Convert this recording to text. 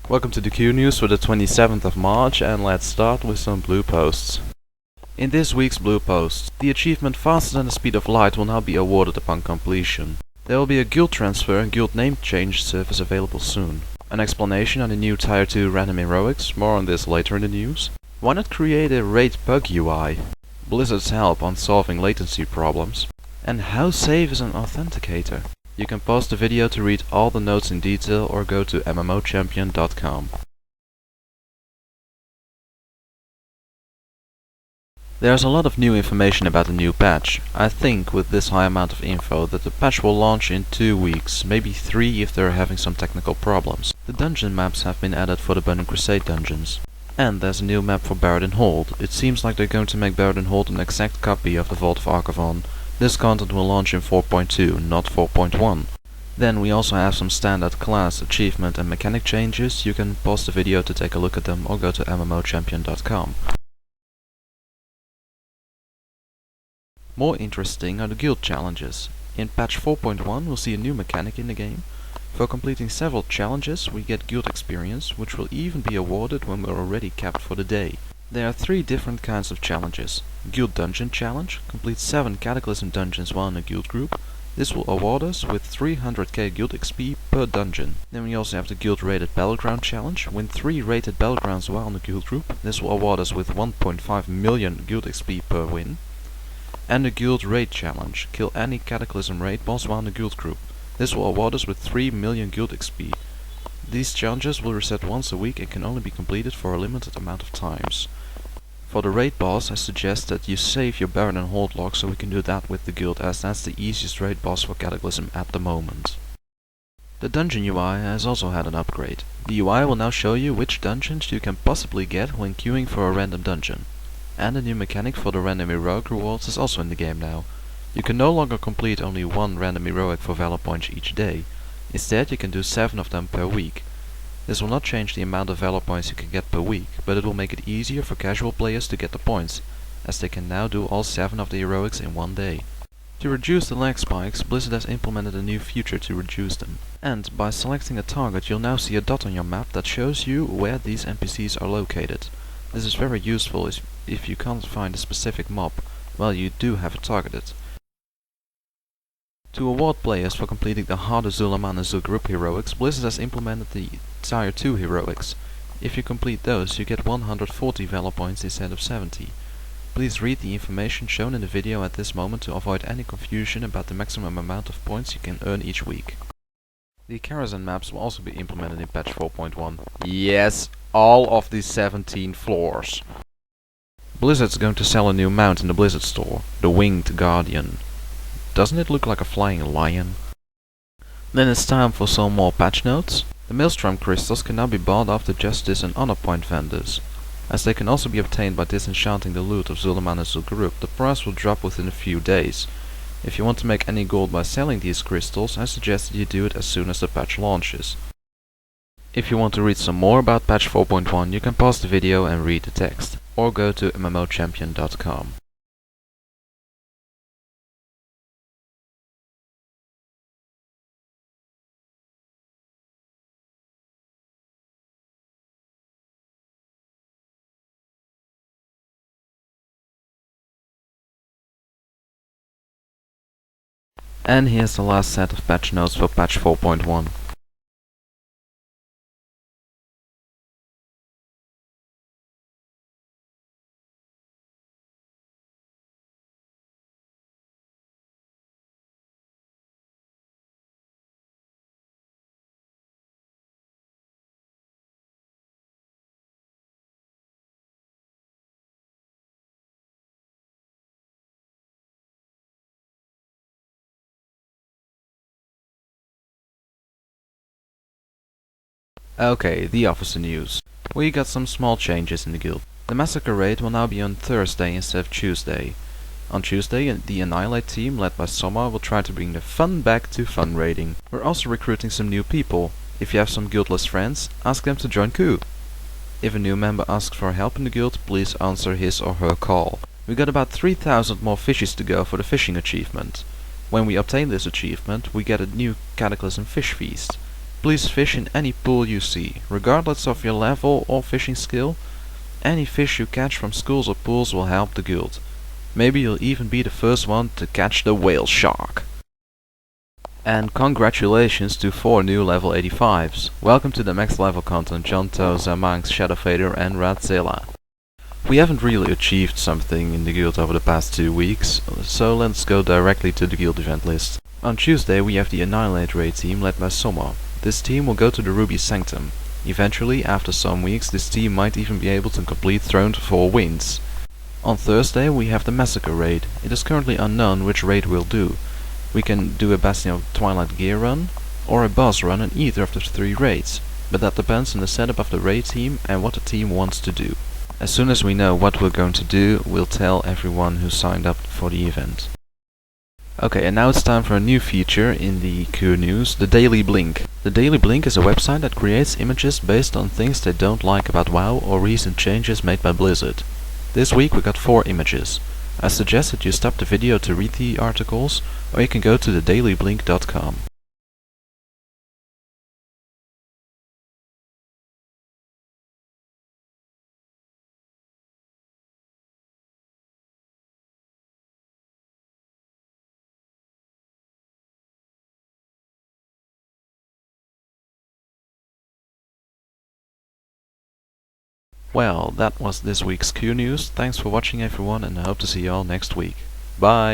Welcome to the KOO News for the 27th of March, and let's start with some blue posts. In this week's blue post, the achievement Faster Than the Speed of Light will now be awarded upon completion. There will be a guild transfer and guild name change service available soon. An explanation on the new Tier 2 random heroics, more on this later in the news. Why not create a raid bug UI? Blizzard's help on solving latency problems. And how safe is an authenticator? You can pause the video to read all the notes in detail or go to mmochampion.com. There's a lot of new information about the new patch. I think with this high amount of info that the patch will launch in 2 weeks, maybe 3 if they're having some technical problems. The dungeon maps have been added for the Burning Crusade dungeons. And there's a new map for Barad Hold. It seems like they're going to make Barad Hold an exact copy of the Vault of Archavon. This content will launch in 4.2, not 4.1. Then we also have some standard class, achievement and mechanic changes. You can pause the video to take a look at them or go to mmochampion.com. More interesting are the guild challenges. In patch 4.1 we'll see a new mechanic in the game. For completing several challenges we get guild experience, which will even be awarded when we're already capped for the day. There are 3 different kinds of challenges. Guild Dungeon Challenge, complete 7 Cataclysm dungeons while in a guild group. This will award us with 300k guild XP per dungeon. Then we also have the Guild Rated Battleground Challenge, win 3 rated battlegrounds while in a guild group. This will award us with 1.5 million guild XP per win. And the Guild Raid Challenge, kill any Cataclysm raid boss while in a guild group. This will award us with 3 million guild XP. These challenges will reset once a week and can only be completed for a limited amount of times. For the raid boss, I suggest that you save your Barad Hold log so we can do that with the guild, as that's the easiest raid boss for Cataclysm at the moment. The dungeon UI has also had an upgrade. The UI will now show you which dungeons you can possibly get when queuing for a random dungeon. And a new mechanic for the random heroic rewards is also in the game now. You can no longer complete only 1 random heroic for valor points each day. Instead you can do 7 of them per week. This will not change the amount of valor points you can get per week, but it will make it easier for casual players to get the points, as they can now do all 7 of the heroics in one day. To reduce the lag spikes, Blizzard has implemented a new feature to reduce them. And by selecting a target you'll now see a dot on your map that shows you where these NPCs are located. This is very useful if you can't find a specific mob, while you do have it targeted. To award players for completing the harder Zul'Aman and Zul'Gurub heroics, Blizzard has implemented the Tier 2 heroics. If you complete those, you get 140 valor points instead of 70. Please read the information shown in the video at this moment to avoid any confusion about the maximum amount of points you can earn each week. The Karazhan maps will also be implemented in patch 4.1. Yes, all of the 17 floors. Blizzard's going to sell a new mount in the Blizzard store, the Winged Guardian. Doesn't it look like a flying lion? Then it's time for some more patch notes. The Maelstrom crystals can now be bought off the Justice and Honor Point vendors. As they can also be obtained by disenchanting the loot of Zul'Aman and Zul'Gurub, the price will drop within a few days. If you want to make any gold by selling these crystals, I suggest that you do it as soon as the patch launches. If you want to read some more about patch 4.1, you can pause the video and read the text, or go to mmochampion.com. And here's the last set of patch notes for patch 4.1. Okay, the officer news. We got some small changes in the guild. The Massacre raid will now be on Thursday instead of Tuesday. On Tuesday, the Annihilate team, led by Soma, will try to bring the fun back to fun raiding. We're also recruiting some new people. If you have some guildless friends, ask them to join KOO. If a new member asks for help in the guild, please answer his or her call. We got about 3,000 more fishes to go for the fishing achievement. When we obtain this achievement, we get a new Cataclysm fish feast. Please fish in any pool you see, regardless of your level or fishing skill. Any fish you catch from schools or pools will help the guild. Maybe you'll even be the first one to catch the whale shark. And congratulations to 4 new level 85s. Welcome to the max level content Jonto, Zamanx, Shadowfader and Radzilla. We haven't really achieved something in the guild over the past 2 weeks, so let's go directly to the guild event list. On Tuesday we have the Annihilate raid team led by Somo. This team will go to the Ruby Sanctum. Eventually, after some weeks, this team might even be able to complete Throne to 4 Winds. On Thursday we have the Massacre raid. It is currently unknown which raid we'll do. We can do a Bastion of Twilight gear run, or a boss run in either of the 3 raids, but that depends on the setup of the raid team and what the team wants to do. As soon as we know what we're going to do, we'll tell everyone who signed up for the event. Okay, and now it's time for a new feature in the KOO news, the Daily Blink. The Daily Blink is a website that creates images based on things they don't like about WoW or recent changes made by Blizzard. This week we got 4 images. I suggest that you stop the video to read the articles, or you can go to thedailyblink.com. Well, that was this week's KOO news. Thanks for watching everyone, and I hope to see you all next week. Bye!